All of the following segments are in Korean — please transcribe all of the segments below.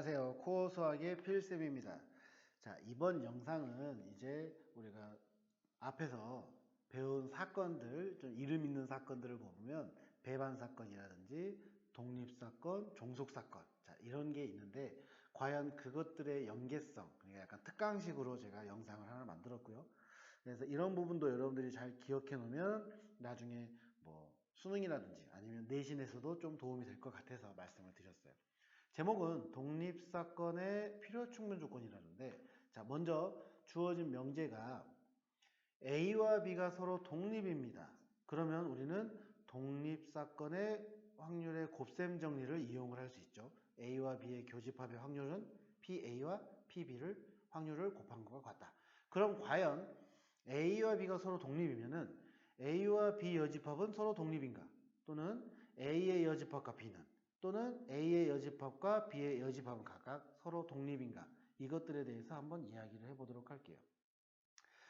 안녕하세요. 코어 수학의 필쌤입니다. 자, 이번 영상은 이제 우리가 앞에서 배운 사건들, 좀 이름 있는 사건들을 보면 배반 사건이라든지 독립사건, 종속사건, 자, 이런 게 있는데 과연 그것들의 연계성, 그러니까 약간 특강식으로 제가 영상을 하나 만들었고요. 그래서 이런 부분도 여러분들이 잘 기억해 놓으면 나중에 뭐 수능이라든지 아니면 내신에서도 좀 도움이 될 것 같아서 말씀을 드렸어요. 제목은 독립사건의 필요충분 조건이라는데, 자, 먼저 주어진 명제가 A와 B가 서로 독립입니다. 그러면 우리는 독립사건의 확률의 곱셈 정리를 이용을 할 수 있죠. A와 B의 교집합의 확률은 PA와 PB를 확률을 곱한 것과 같다. 그럼 과연 A와 B가 서로 독립이면은 A와 B 여집합은 서로 독립인가? 또는 A의 여집합과 B는, 또는 A의 여집합과 B의 여집합은 각각 서로 독립인가? 이것들에 대해서 한번 이야기를 해보도록 할게요.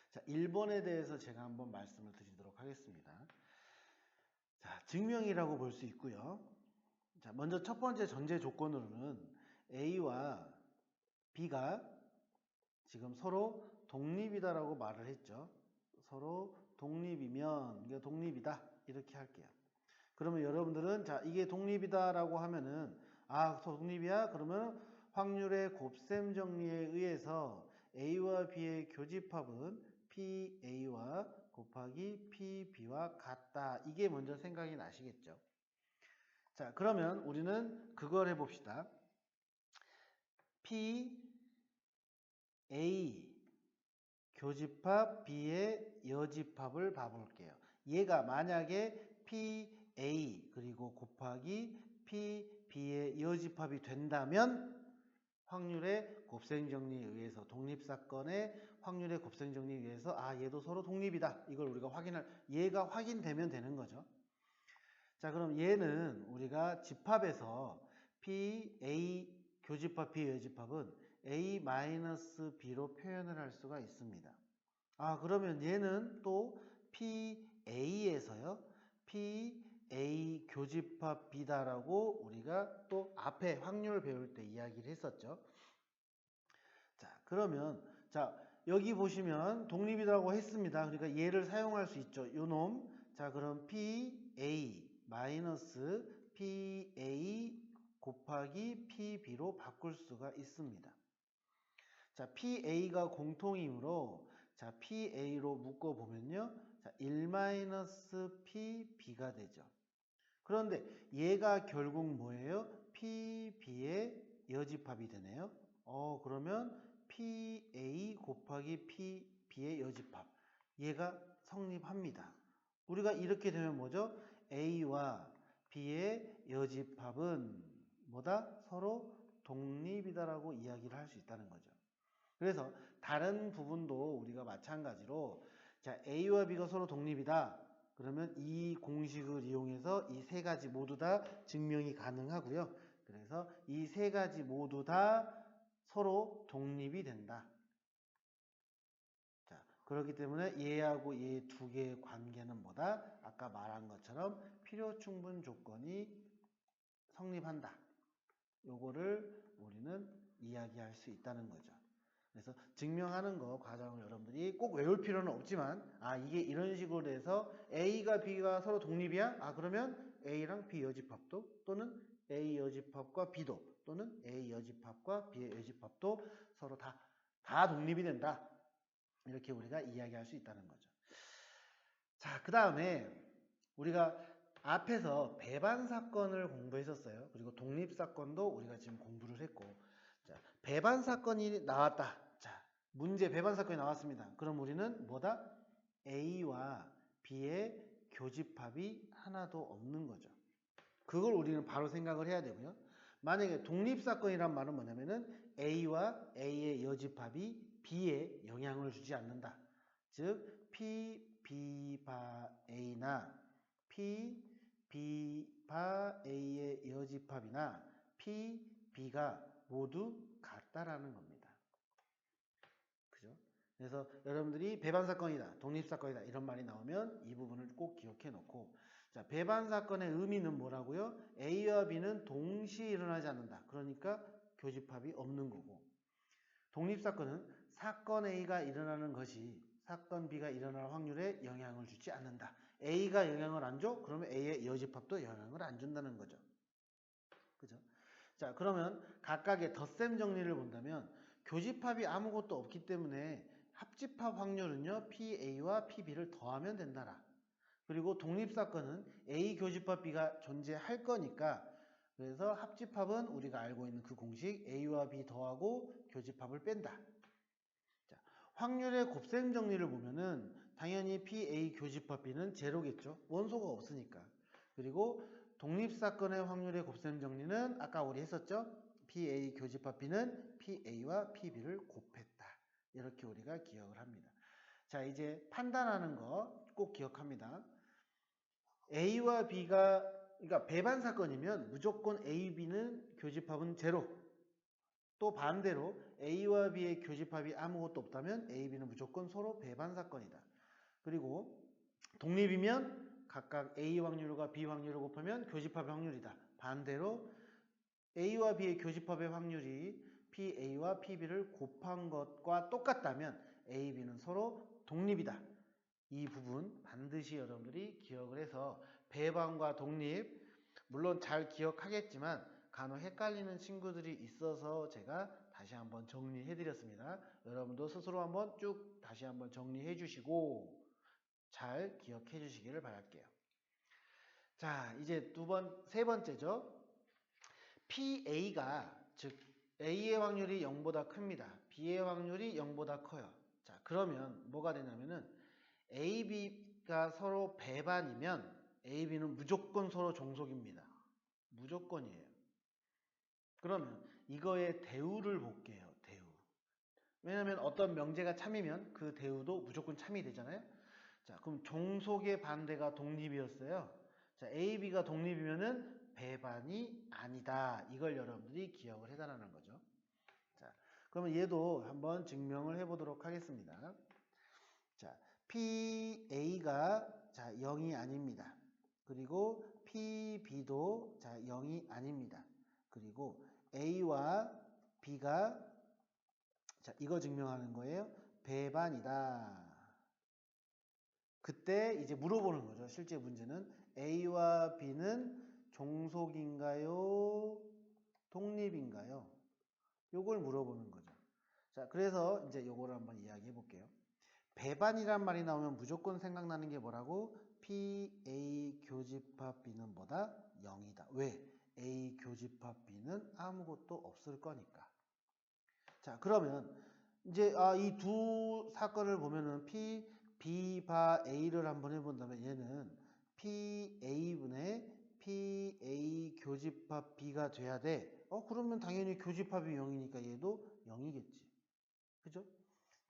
자, 1번에 대해서 제가 한번 말씀을 드리도록 하겠습니다. 자, 증명이라고 볼 수 있고요. 자, 먼저 첫 번째 전제 조건으로는 A와 B가 지금 서로 독립이다라고 말을 했죠. 서로 독립이면 이게 독립이다 이렇게 할게요. 그러면 여러분들은 자, 이게 독립이다라고 하면은 독립이야? 그러면 확률의 곱셈 정리에 의해서 A와 B의 교집합은 PA와 곱하기 PB와 같다. 이게 먼저 생각이 나시겠죠. 자, 그러면 우리는 그걸 해봅시다. PA 교집합 B의 여집합을 봐볼게요. 얘가 만약에 PA 그리고 곱하기 PB의 여집합이 된다면 확률의 곱셈정리에 의해서 독립사건의 확률의 곱셈정리에 의해서 얘도 서로 독립이다. 이걸 우리가 얘가 확인되면 되는 거죠. 자, 그럼 얘는 우리가 집합에서 PA 교집합 B 여집합은 A-B로 표현을 할 수가 있습니다. 그러면 얘는 또 PA에서요. PA 교집합 B다라고 우리가 또 앞에 확률 배울 때 이야기를 했었죠. 자, 그러면 여기 보시면 독립이라고 했습니다. 그러니까 얘를 사용할 수 있죠. 요 놈. 자, 그럼 PA 마이너스 PA 곱하기 PB로 바꿀 수가 있습니다. 자, PA가 공통이므로 자, PA로 묶어 보면요. 자, 1-PB가 되죠. 그런데 얘가 결국 뭐예요? PB의 여집합이 되네요. 그러면 PA 곱하기 PB의 여집합. 얘가 성립합니다. 우리가 이렇게 되면 뭐죠? A와 B의 여집합은 뭐다? 서로 독립이다라고 이야기를 할 수 있다는 거죠. 그래서 다른 부분도 우리가 마찬가지로 자, A와 B가 서로 독립이다. 그러면 이 공식을 이용해서 이 세 가지 모두 다 증명이 가능하고요. 그래서 이 세 가지 모두 다 서로 독립이 된다. 자, 그렇기 때문에 얘하고 얘 두 개의 관계는 뭐다? 아까 말한 것처럼 필요충분 조건이 성립한다. 요거를 우리는 이야기할 수 있다는 거죠. 그래서 증명하는 거 과정을 여러분들이 꼭 외울 필요는 없지만 이게 이런 식으로 돼서 A가 B가 서로 독립이야? 그러면 A랑 B 여집합도 또는 A 여집합과 B도 또는 A 여집합과 B의 여집합도 서로 다 독립이 된다. 이렇게 우리가 이야기할 수 있다는 거죠. 자, 그 다음에 우리가 앞에서 배반 사건을 공부했었어요. 그리고 독립 사건도 우리가 지금 공부를 했고, 자, 배반 사건이 나왔다. 자, 문제 배반 사건이 나왔습니다. 그럼 우리는 뭐다? A와 B의 교집합이 하나도 없는 거죠. 그걸 우리는 바로 생각을 해야 되고요. 만약에 독립 사건이란 말은 뭐냐면은 A와 A의 여집합이 B에 영향을 주지 않는다. 즉 P, B 바 A나 P, B 바 A의 여집합이나 P, B가 모두 같다라는 겁니다. 그죠? 그래서 여러분들이 배반 사건이다, 독립 사건이다 이런 말이 나오면 이 부분을 꼭 기억해 놓고, 자, 배반 사건의 의미는 뭐라고요? A와 B는 동시에 일어나지 않는다. 그러니까 교집합이 없는 거고, 독립사건은 사건 A가 일어나는 것이 사건 B가 일어날 확률에 영향을 주지 않는다. A가 영향을 안 줘? 그러면 A의 여집합도 영향을 안 준다는 거죠. 그죠? 자, 그러면 각각의 덧셈 정리를 본다면 교집합이 아무것도 없기 때문에 합집합 확률은요, PA와 PB를 더하면 된다라. 그리고 독립사건은 A 교집합 B가 존재할 거니까, 그래서 합집합은 우리가 알고 있는 그 공식 A와 B 더하고 교집합을 뺀다. 자, 확률의 곱셈 정리를 보면은 당연히 PA 교집합 B는 제로겠죠. 원소가 없으니까. 그리고 독립사건의 확률의 곱셈 정리는 아까 우리 했었죠. PA 교집합 B는 PA와 PB를 곱했다. 이렇게 우리가 기억을 합니다. 자, 이제 판단하는 거 꼭 기억합니다. A와 B가, 그러니까 배반 사건이면 무조건 A, B는 교집합은 제로. 또 반대로 A와 B의 교집합이 아무것도 없다면 A, B는 무조건 서로 배반 사건이다. 그리고 독립이면 각각 A 확률과 B 확률을 곱하면 교집합의 확률이다. 반대로 A와 B의 교집합의 확률이 PA와 PB를 곱한 것과 똑같다면 A, B는 서로 독립이다. 이 부분 반드시 여러분들이 기억을 해서 배반과 독립, 물론 잘 기억하겠지만 간혹 헷갈리는 친구들이 있어서 제가 다시 한번 정리해 드렸습니다. 여러분도 스스로 한번 쭉 다시 한번 정리해 주시고 잘 기억해 주시기를 바랄게요. 자, 이제 세 번째죠. PA가, 즉 A의 확률이 0보다 큽니다. B의 확률이 0보다 커요. 자, 그러면 뭐가 되냐면은 A, B가 서로 배반이면 A, B는 무조건 서로 종속입니다. 무조건이에요. 그러면 이거의 대우를 볼게요. 대우. 왜냐하면 어떤 명제가 참이면 그 대우도 무조건 참이 되잖아요. 자, 그럼 종속의 반대가 독립이었어요. 자, A, B가 독립이면은 배반이 아니다. 이걸 여러분들이 기억을 해달라는 거죠. 자, 그러면 얘도 한번 증명을 해보도록 하겠습니다. 자, PA가 자 0이 아닙니다. 그리고 PB도 자 0이 아닙니다. 그리고 A와 B가 자 이거 증명하는 거예요. 배반이다. 그때 이제 물어보는 거죠. 실제 문제는 A와 B는 종속인가요? 독립인가요? 요걸 물어보는 거죠. 자, 그래서 이제 요거를 한번 이야기해 볼게요. 배반이란 말이 나오면 무조건 생각나는 게 뭐라고? PA 교집합 B는 뭐다? 0이다. 왜? A 교집합 B는 아무것도 없을 거니까. 자, 그러면 이제 이 두 사건을 보면은 B 바 A를 한번 해본다면 얘는 PA분의 PA 교집합 B가 돼야 돼. 그러면 당연히 교집합이 0이니까 얘도 0이겠지. 그죠?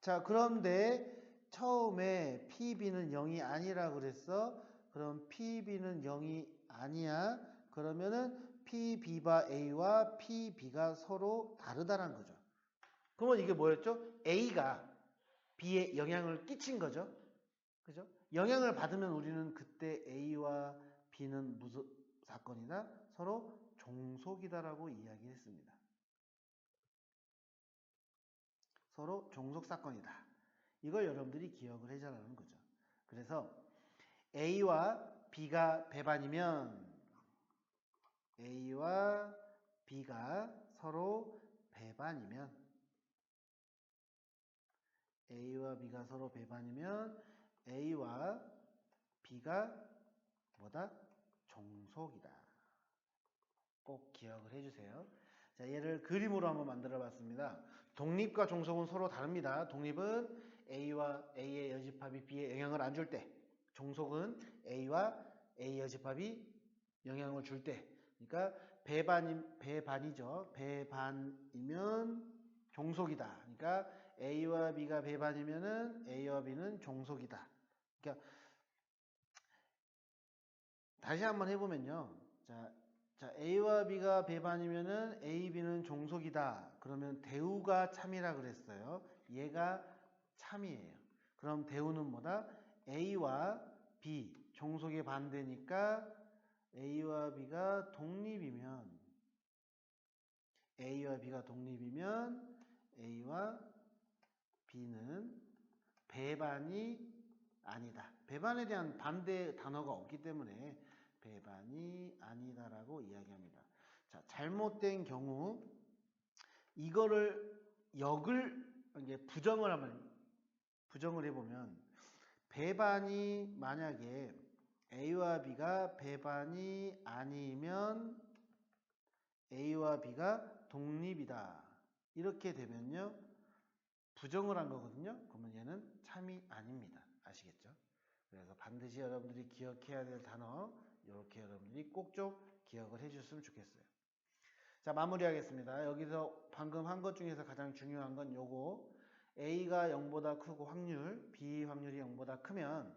자, 그런데 처음에 PB는 0이 아니라 그랬어. 그럼 PB는 0이 아니야. 그러면은 PB 바 A와 PB가 서로 다르다는 거죠. 그러면 이게 뭐였죠? A가 B에 영향을 끼친 거죠. 그죠? 영향을 받으면 우리는 그때 A와 B는 무슨 사건이다? 서로 종속이다라고 이야기했습니다. 서로 종속 사건이다. 이걸 여러분들이 기억을 해자라는 거죠. 그래서 A와 B가 배반이면 A와 B가 서로 배반이면 A와 B가 서로 배반이면 A와 B가 뭐다? 종속이다. 꼭 기억을 해주세요. 자, 얘를 그림으로 한번 만들어 봤습니다. 독립과 종속은 서로 다릅니다. 독립은 A와 A의 여집합이 B에 영향을 안 줄 때, 종속은 A와 A 여집합이 영향을 줄 때. 그러니까 배반이죠. 배반이면 종속이다. 그러니까 A와 B가 배반이면은 A와 B는 종속이다. 그러니까 다시 한번 해보면요. 자, A와 B가 배반이면은 A, B는 종속이다. 그러면 대우가 참이라 그랬어요. 얘가 참이에요. 그럼 대우는 뭐다? A와 B, 종속의 반대니까 A와 B가 독립이면 A와 B가 독립이면 A와 B는 배반이 아니다. 배반에 대한 반대 단어가 없기 때문에 배반이 아니다라고 이야기합니다. 자, 잘못된 경우 이거를 역을 이제 부정을 해보면 배반이 만약에 A와 B가 배반이 아니면 A와 B가 독립이다. 이렇게 되면요. 부정을 한 거거든요. 그러면 얘는 참이 아닙니다. 아시겠죠? 그래서 반드시 여러분들이 기억해야 될 단어 이렇게 여러분들이 꼭 좀 기억을 해주셨으면 좋겠어요. 자, 마무리하겠습니다. 여기서 방금 한 것 중에서 가장 중요한 건 요거 A가 0보다 크고 확률, B 확률이 0보다 크면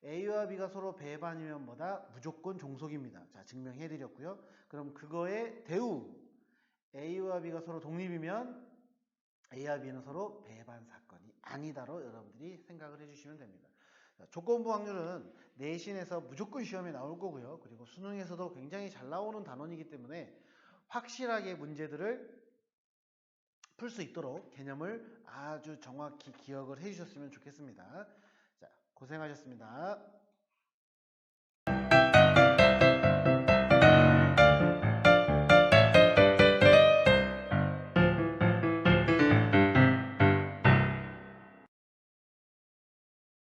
A와 B가 서로 배반이면 뭐다? 무조건 종속입니다. 자, 증명해 드렸고요. 그럼 그거의 대우 A와 B가 서로 독립이면 A와 B는 서로 배반 사건이 아니다로 여러분들이 생각을 해주시면 됩니다. 조건부 확률은 내신에서 무조건 시험에 나올 거고요. 그리고 수능에서도 굉장히 잘 나오는 단원이기 때문에 확실하게 문제들을 풀 수 있도록 개념을 아주 정확히 기억을 해주셨으면 좋겠습니다. 자, 고생하셨습니다.